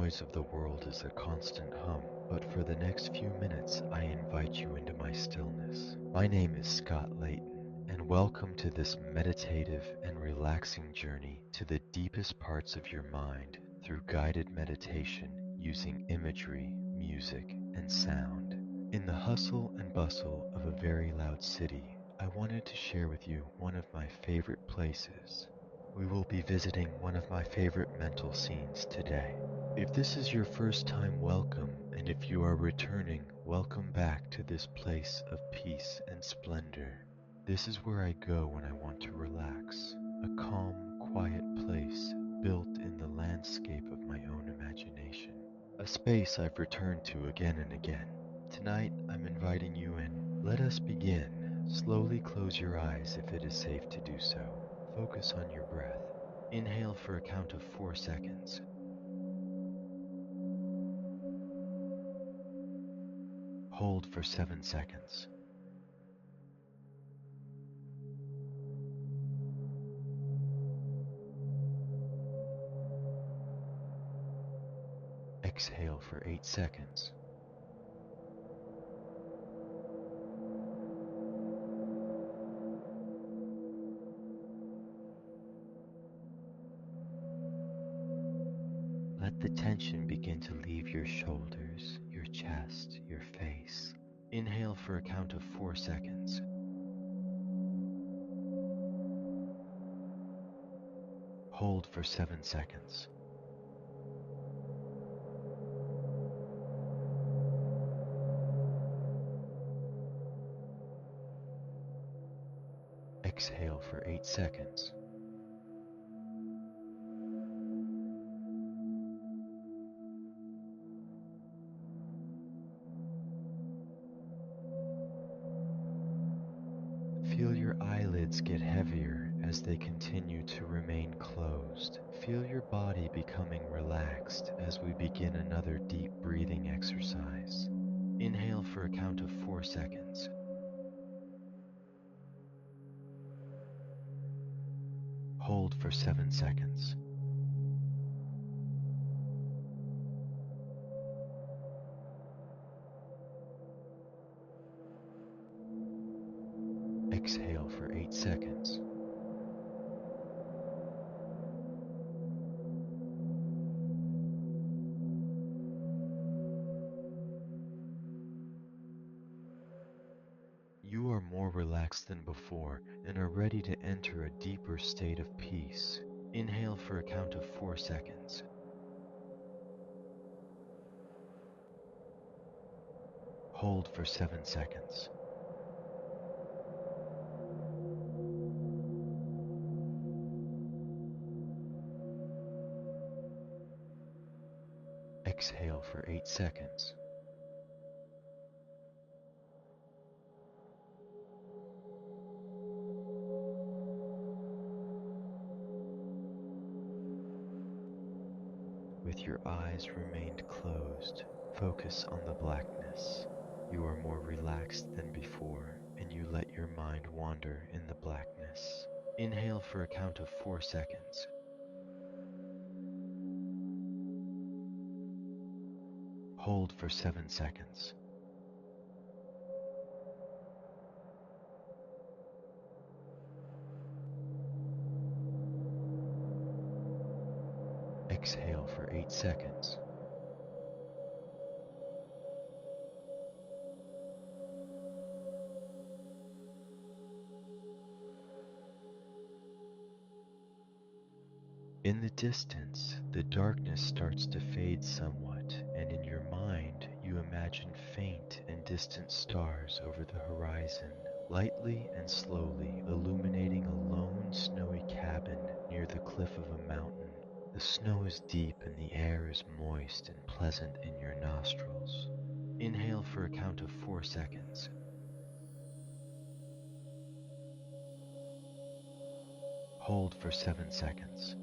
noise of the world is a constant hum, but for the next few minutes I invite you into my stillness. My name is Scott Layton, and welcome to this meditative and relaxing journey to the deepest parts of your mind through guided meditation using imagery, music, and sound. In the hustle and bustle of a very loud city, I wanted to share with you one of my favorite places. We will be visiting one of my favorite mental scenes today. If this is your first time, welcome, and if you are returning, welcome back to this place of peace and splendor. This is where I go when I want to relax, a calm, quiet place built in the landscape of my own imagination, a space I've returned to again and again. Tonight, I'm inviting you in. Let us begin. Slowly close your eyes if it is safe to do so. Focus on your breath. Inhale for a count of 4 seconds. Hold for 7 seconds. Exhale for 8 seconds. Let the tension begin to leave your shoulders, your chest, your face. Inhale for a count of 4 seconds. Hold for 7 seconds. Exhale for 8 seconds. Feel your eyelids get heavier as they continue to remain closed. Feel your body becoming relaxed as we begin another deep breathing exercise. Inhale for a count of 4 seconds. Hold for 7 seconds. Exhale for 8 seconds. You are more relaxed than before and are ready to enter a deeper state of peace. Inhale for a count of 4 seconds. Hold for 7 seconds. Exhale for 8 seconds. With your eyes remained closed, focus on the blackness. You are more relaxed than before, and you let your mind wander in the blackness. Inhale for a count of 4 seconds. Hold for 7 seconds. Exhale for 8 seconds. In the distance, the darkness starts to fade somewhat, and in your mind, you imagine faint and distant stars over the horizon, lightly and slowly illuminating a lone snowy cabin near the cliff of a mountain. The snow is deep and the air is moist and pleasant in your nostrils. Inhale for a count of 4 seconds. Hold for 7 seconds.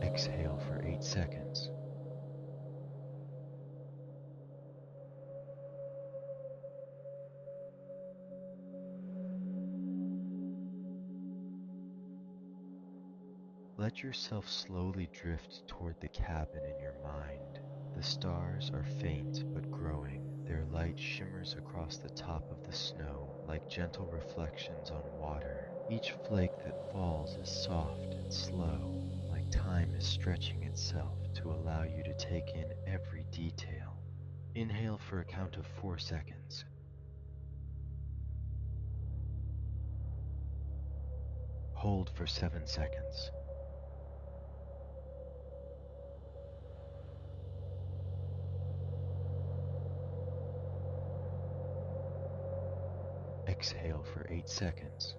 Exhale for 8 seconds. Let yourself slowly drift toward the cabin in your mind. The stars are faint but growing. Their light shimmers across the top of the snow like gentle reflections on water. Each flake that falls is soft and slow, like time is stretching itself to allow you to take in every detail. Inhale for a count of 4 seconds. Hold for 7 seconds. Exhale for 8 seconds.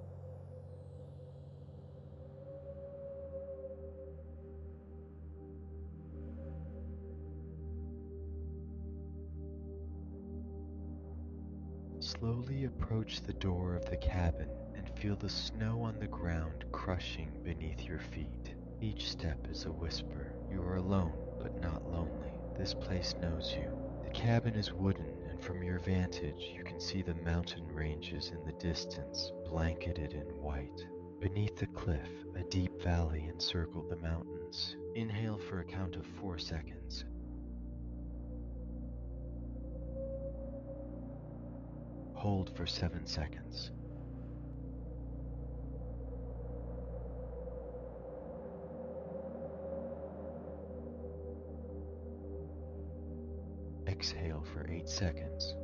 Slowly approach the door of the cabin and feel the snow on the ground crushing beneath your feet. Each step is a whisper. You are alone, but not lonely. This place knows you. The cabin is wooden, and from your vantage, you can see the mountain ranges in the distance, blanketed in white. Beneath the cliff, a deep valley encircled the mountains. Inhale for a count of 4 seconds. Hold for 7 seconds. Exhale for 8 seconds.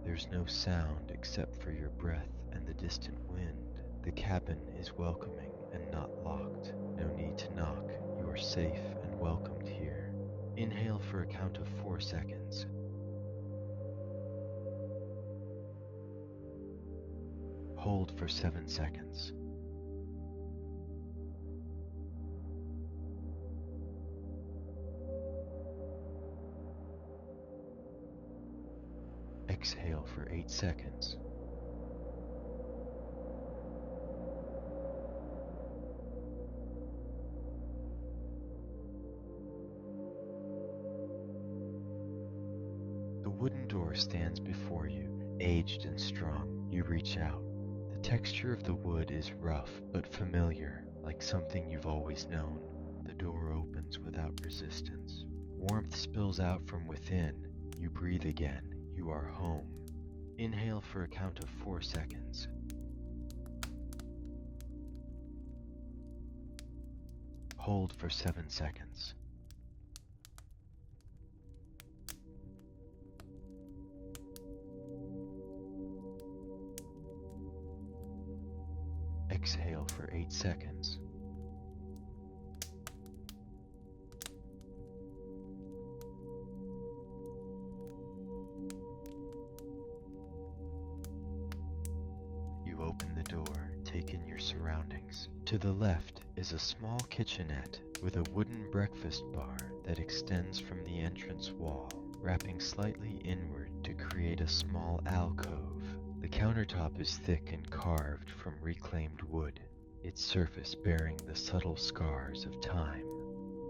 There's no sound except for your breath and the distant wind. The cabin is welcoming and not locked. No need to knock. You are safe and welcomed here. Inhale for a count of 4 seconds. Hold for 7 seconds. Exhale for 8 seconds. The wooden door stands before you, aged and strong. You reach out. The texture of the wood is rough but familiar, like something you've always known. The door opens without resistance. Warmth spills out from within. You breathe again. You are home. Inhale for a count of 4 seconds. Hold for 7 seconds. Exhale for 8 seconds. You open the door, take in your surroundings. To the left is a small kitchenette with a wooden breakfast bar that extends from the entrance wall, wrapping slightly inward to create a small alcove. The countertop is thick and carved from reclaimed wood, its surface bearing the subtle scars of time.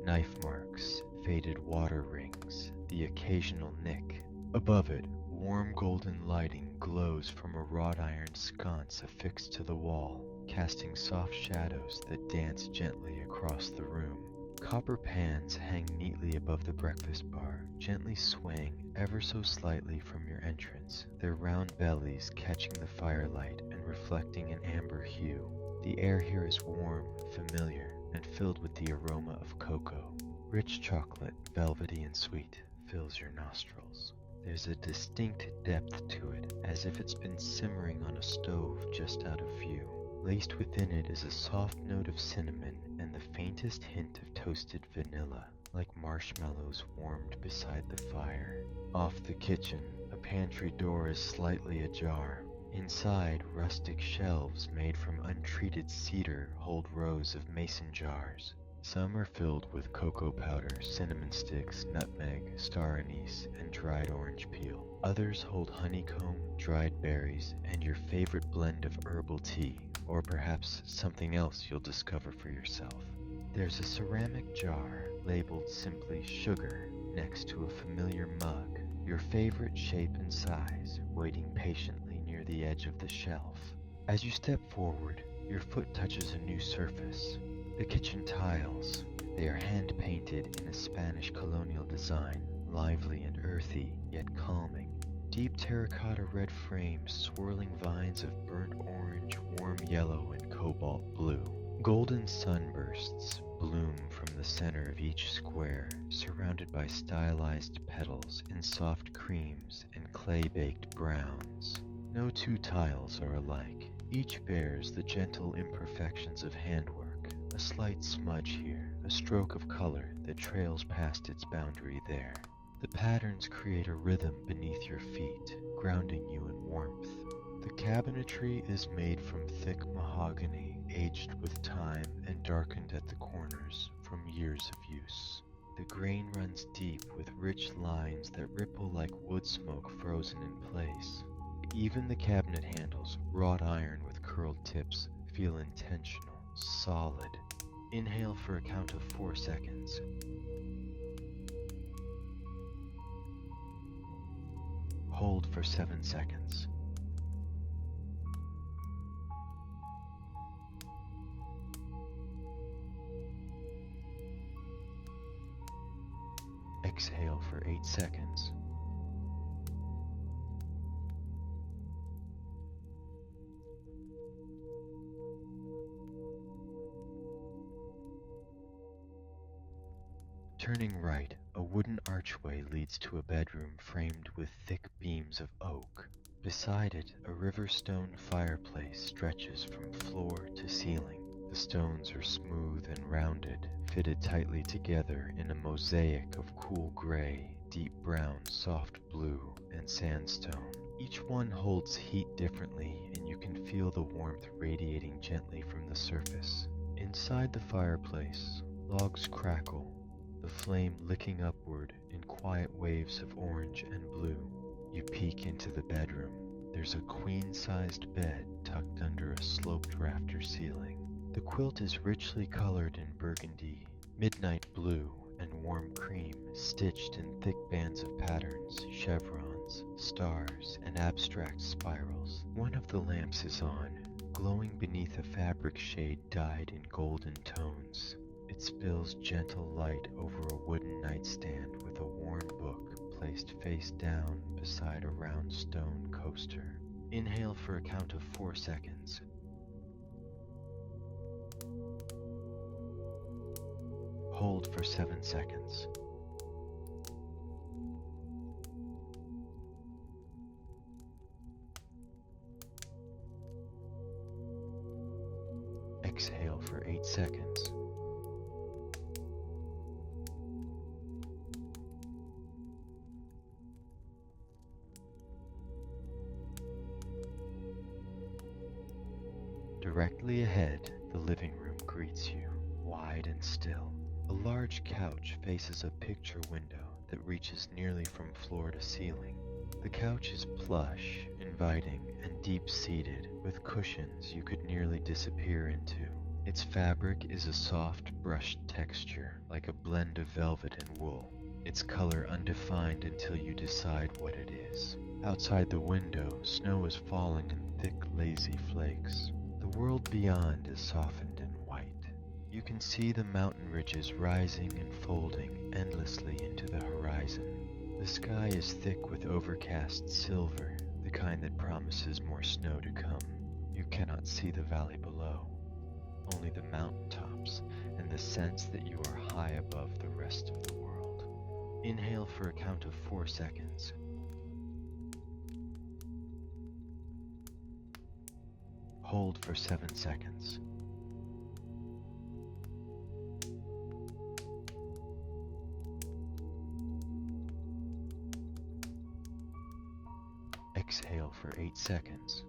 Knife marks, faded water rings, the occasional nick. Above it, warm golden lighting glows from a wrought iron sconce affixed to the wall, casting soft shadows that dance gently across the room. Copper pans hang neatly above the breakfast bar, gently swaying ever so slightly from your entrance, their round bellies catching the firelight and reflecting an amber hue. The air here is warm, familiar, and filled with the aroma of cocoa. Rich chocolate, velvety and sweet, fills your nostrils. There's a distinct depth to it, as if it's been simmering on a stove just out of view. Laced within it is a soft note of cinnamon and the faintest hint of toasted vanilla, like marshmallows warmed beside the fire. Off the kitchen, a pantry door is slightly ajar. Inside, rustic shelves made from untreated cedar hold rows of mason jars. Some are filled with cocoa powder, cinnamon sticks, nutmeg, star anise, and dried orange peel. Others hold honeycomb, dried berries, and your favorite blend of herbal tea, or perhaps something else you'll discover for yourself. There's a ceramic jar labeled simply sugar, next to a familiar mug, your favorite shape and size, waiting patiently near the edge of the shelf. As you step forward, your foot touches a new surface. The kitchen tiles. They are hand-painted in a Spanish colonial design, lively and earthy, yet calming. Deep terracotta red frames, swirling vines of burnt orange, warm yellow, and cobalt blue. Golden sunbursts bloom from the center of each square, surrounded by stylized petals in soft creams and clay-baked browns. No two tiles are alike. Each bears the gentle imperfections of handwork. A slight smudge here, a stroke of color that trails past its boundary there. The patterns create a rhythm beneath your feet, grounding you in warmth. The cabinetry is made from thick mahogany, aged with time and darkened at the corners from years of use. The grain runs deep with rich lines that ripple like wood smoke frozen in place. Even the cabinet handles, wrought iron with curled tips, feel intentional, solid. Inhale for a count of 4 seconds. Hold for 7 seconds. Exhale for 8 seconds. Turning right, a wooden archway leads to a bedroom framed with thick beams of oak. Beside it, a river stone fireplace stretches from floor to ceiling. The stones are smooth and rounded, fitted tightly together in a mosaic of cool gray, deep brown, soft blue, and sandstone. Each one holds heat differently, and you can feel the warmth radiating gently from the surface. Inside the fireplace, logs crackle, the flame licking upward in quiet waves of orange and blue. You peek into the bedroom. There's a queen-sized bed tucked under a sloped rafter ceiling. The quilt is richly colored in burgundy, midnight blue, and warm cream, stitched in thick bands of patterns, chevrons, stars, and abstract spirals. One of the lamps is on, glowing beneath a fabric shade dyed in golden tones. It spills gentle light over a wooden nightstand with a worn book placed face down beside a round stone coaster. Inhale for a count of 4 seconds. Hold for 7 seconds. Exhale for 8 seconds. Directly ahead, the living room greets you, wide and still. A large couch faces a picture window that reaches nearly from floor to ceiling. The couch is plush, inviting, and deep-seated, with cushions you could nearly disappear into. Its fabric is a soft, brushed texture, like a blend of velvet and wool, its color undefined until you decide what it is. Outside the window, snow is falling in thick, lazy flakes. The world beyond is softened and white. You can see the mountain ridges rising and folding endlessly into the horizon. The sky is thick with overcast silver, the kind that promises more snow to come. You cannot see the valley below, only the mountaintops and the sense that you are high above the rest of the world. Inhale for a count of 4 seconds. Hold for 7 seconds. Exhale for 8 seconds.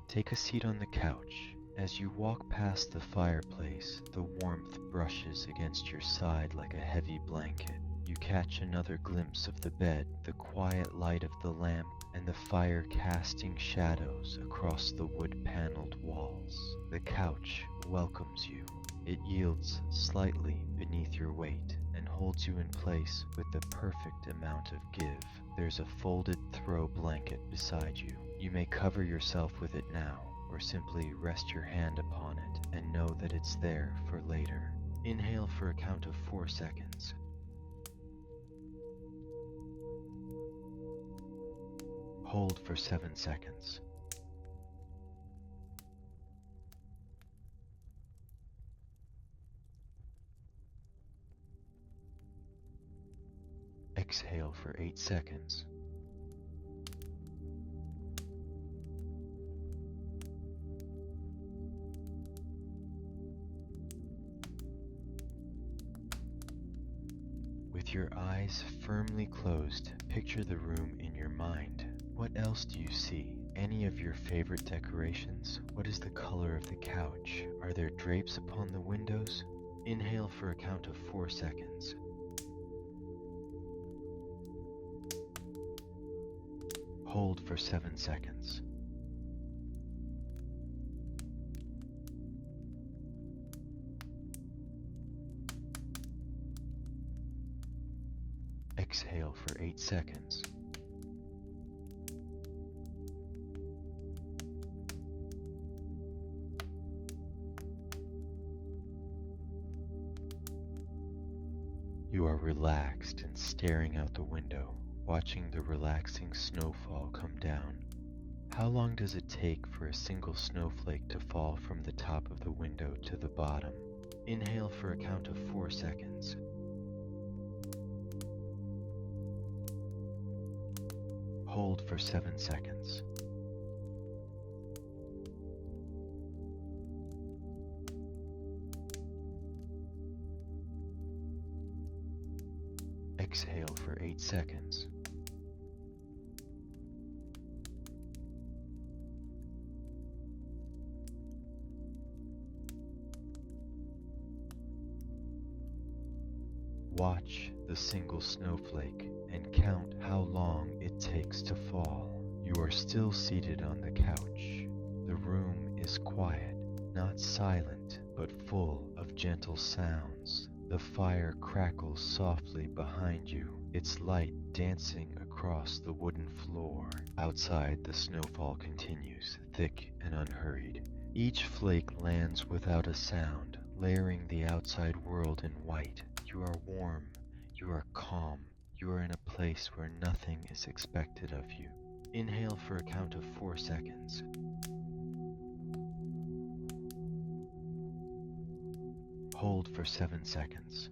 Take a seat on the couch. As you walk past the fireplace, the warmth brushes against your side like a heavy blanket. you catch another glimpse of the bed, the quiet light of the lamp, and the fire casting shadows across the wood-paneled walls. The couch welcomes you. It yields slightly beneath your weight and holds you in place with the perfect amount of give. There's a folded throw blanket beside you. You may cover yourself with it now, or simply rest your hand upon it and know that it's there for later. Inhale for a count of 4 seconds. Hold for 7 seconds. Exhale for 8 seconds. With your eyes firmly closed, picture the room in your mind. What else do you see? Any of your favorite decorations? What is the color of the couch? Are there drapes upon the windows? Inhale for a count of 4 seconds. Hold for 7 seconds. Exhale for 8 seconds. You are relaxed and staring out the window, watching the relaxing snowfall come down. How long does it take for a single snowflake to fall from the top of the window to the bottom? Inhale for a count of 4 seconds. Hold for 7 seconds. Exhale for 8 seconds. Watch the single snowflake and count how long it takes to fall. You are still seated on the couch. The room is quiet, not silent, but full of gentle sounds. The fire crackles softly behind you, its light dancing across the wooden floor. Outside, the snowfall continues, thick and unhurried. Each flake lands without a sound, layering the outside world in white. You are warm, you are calm, you are in a place where nothing is expected of you. Inhale for a count of 4 seconds. Hold for 7 seconds.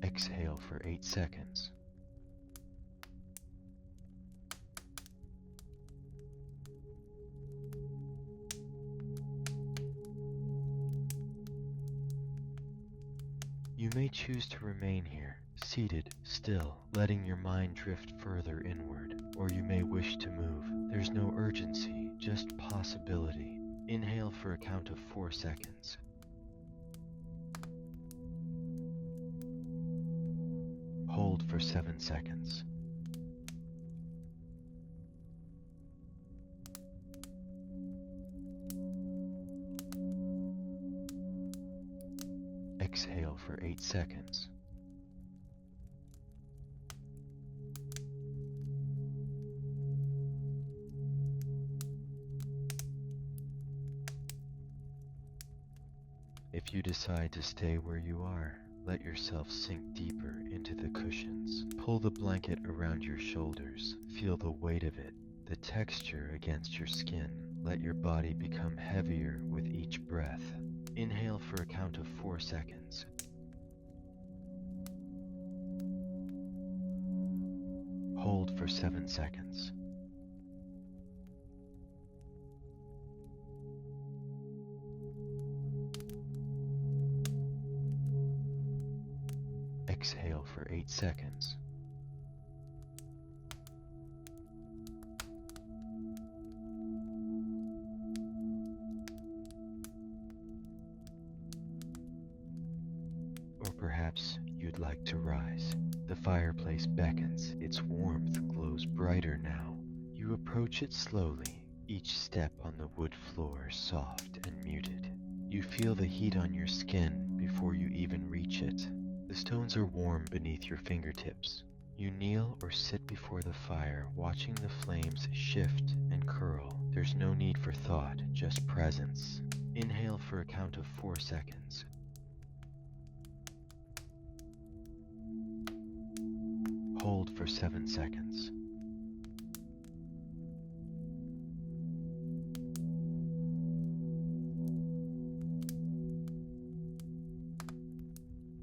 Exhale for 8 seconds. You may choose to remain here, seated, still, letting your mind drift further inward, or you may wish to move. There's no urgency, just possibility. Inhale for a count of 4 seconds. Hold for 7 seconds. Exhale for 8 seconds. If you decide to stay where you are, let yourself sink deeper into the cushions. Pull the blanket around your shoulders. Feel the weight of it, the texture against your skin. Let your body become heavier with each breath. Inhale for a count of 4 seconds. Hold for 7 seconds. Exhale for 8 seconds. perhaps you'd like to rise. The fireplace beckons, its warmth glows brighter now. You approach it slowly, each step on the wood floor soft and muted. You feel the heat on your skin before you even reach it. The stones are warm beneath your fingertips. You kneel or sit before the fire, watching the flames shift and curl. There's no need for thought, just presence. Inhale for a count of 4 seconds. Hold for 7 seconds.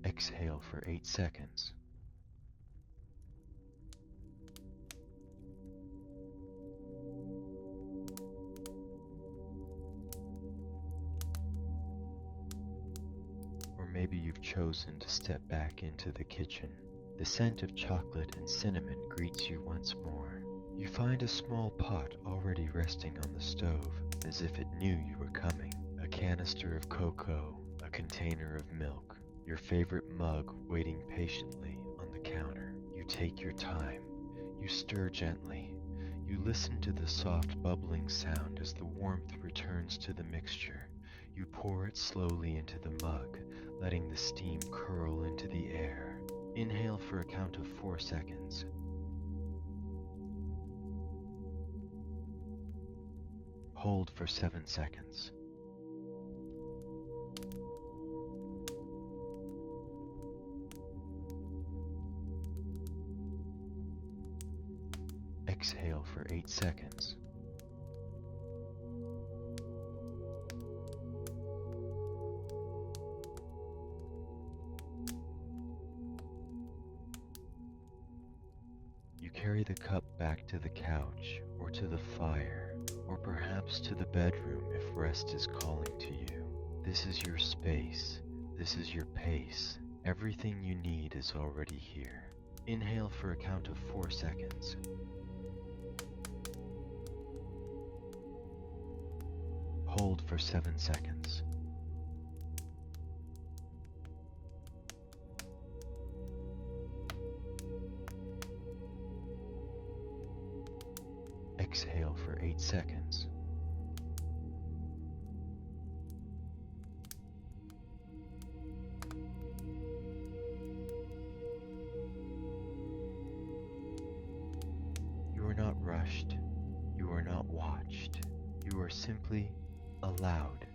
Exhale for 8 seconds. Or maybe you've chosen to step back into the kitchen. The scent of chocolate and cinnamon greets you once more. You find a small pot already resting on the stove, as if it knew you were coming. A canister of cocoa, a container of milk, your favorite mug waiting patiently on the counter. You take your time. You stir gently. You listen to the soft bubbling sound as the warmth returns to the mixture. You pour it slowly into the mug, letting the steam curl into the air. Inhale for a count of 4 seconds. Hold for 7 seconds. Exhale for 8 seconds. You carry the cup back to the couch, or to the fire, or perhaps to the bedroom if rest is calling to you. This is your space. This is your pace. Everything you need is already here. Inhale for a count of 4 seconds. Hold for 7 seconds. Exhale for 8 seconds. You are not rushed. You are not watched. You are simply allowed.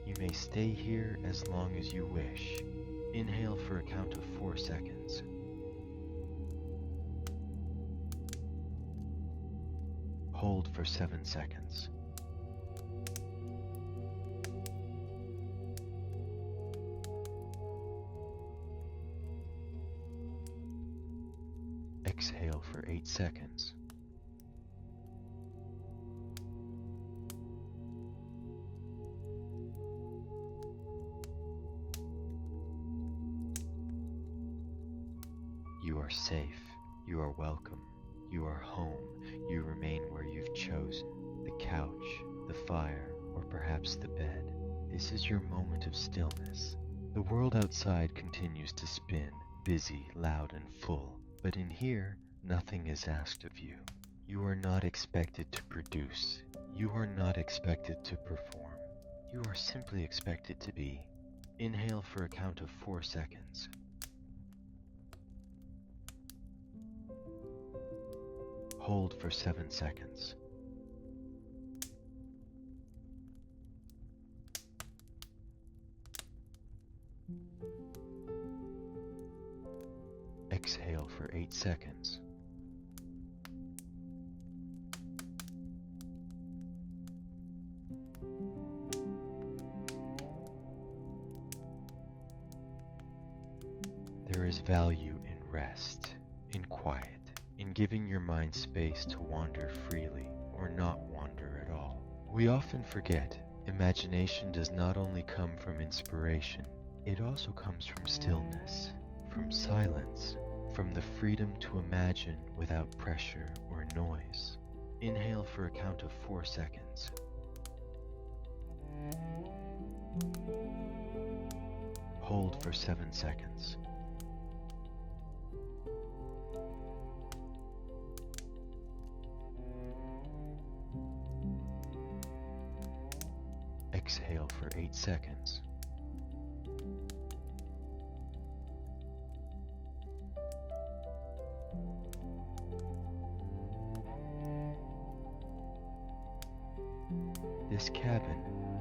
You may stay here as long as you wish. Inhale for a count of 4 seconds. Hold for 7 seconds. Exhale for 8 seconds. You are safe. You are welcome. You are home. You remain where you've chosen. The couch, the fire, or perhaps the bed. This is your moment of stillness. The world outside continues to spin, busy, loud, and full. But in here, nothing is asked of you. You are not expected to produce. You are not expected to perform. You are simply expected to be. Inhale for a count of 4 seconds. Hold for 7 seconds. Exhale for 8 seconds. There is value in rest, in quiet, in giving your mind space to wander freely or not wander at all. We often forget, imagination does not only come from inspiration, it also comes from stillness, from silence, from the freedom to imagine without pressure or noise. Inhale for a count of 4 seconds. Hold for 7 seconds. Exhale for 8 seconds. This cabin,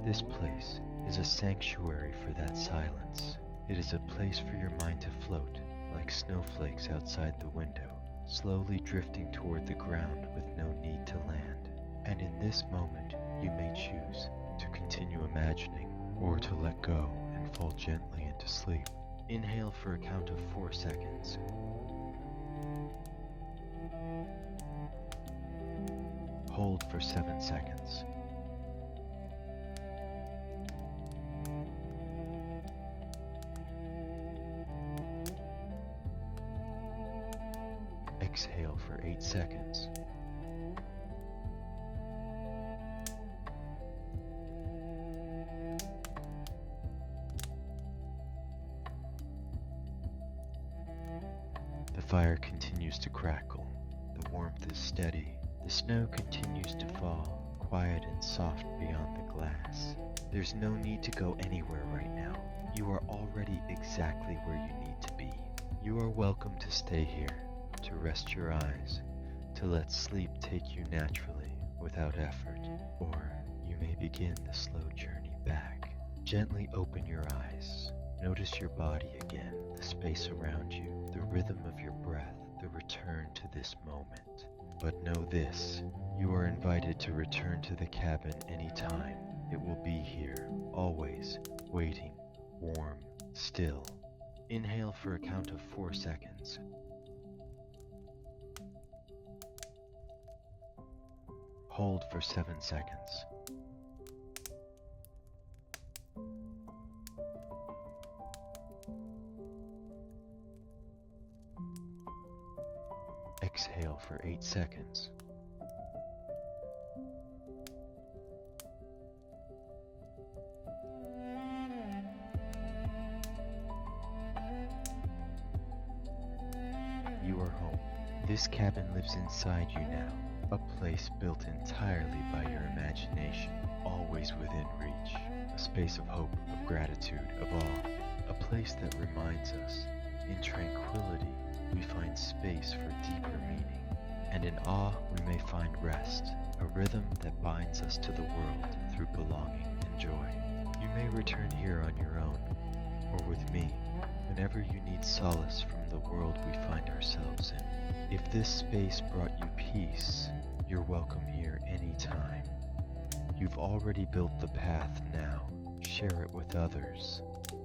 this place, is a sanctuary for that silence. It is a place for your mind to float, like snowflakes outside the window, slowly drifting toward the ground with no need to land. And in this moment, you may choose to continue imagining or to let go and fall gently into sleep. Inhale for a count of 4 seconds. Hold for 7 seconds. Exhale for 8 seconds. The fire continues to crackle. The warmth is steady. The snow continues to fall, quiet and soft beyond the glass. There's no need to go anywhere right now. You are already exactly where you need to be. You are welcome to stay here, to rest your eyes, to let sleep take you naturally, without effort, or you may begin the slow journey back. Gently open your eyes. Notice your body again, the space around you, the rhythm of your breath, the return to this moment. But know this, you are invited to return to the cabin anytime. It will be here, always, waiting, warm, still. Inhale for a count of 4 seconds. Hold for 7 seconds. Exhale for 8 seconds. You are home. This cabin lives inside you now, a place built entirely by your imagination, always within reach, a space of hope, of gratitude, of awe, a place that reminds us, in tranquility, we find space for deeper meaning, and in awe we may find rest, a rhythm that binds us to the world through belonging and joy. You may return here on your own, or with me, whenever you need solace from the world we find ourselves in. If this space brought you peace, you're welcome here anytime. You've already built the path now. Share it with others.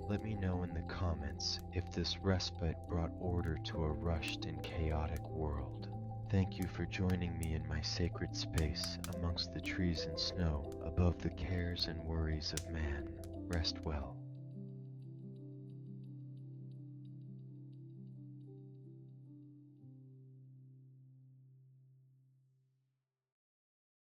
Let me know in the comments if this respite brought order to a rushed and chaotic world. Thank you for joining me in my sacred space amongst the trees and snow above the cares and worries of man. Rest well.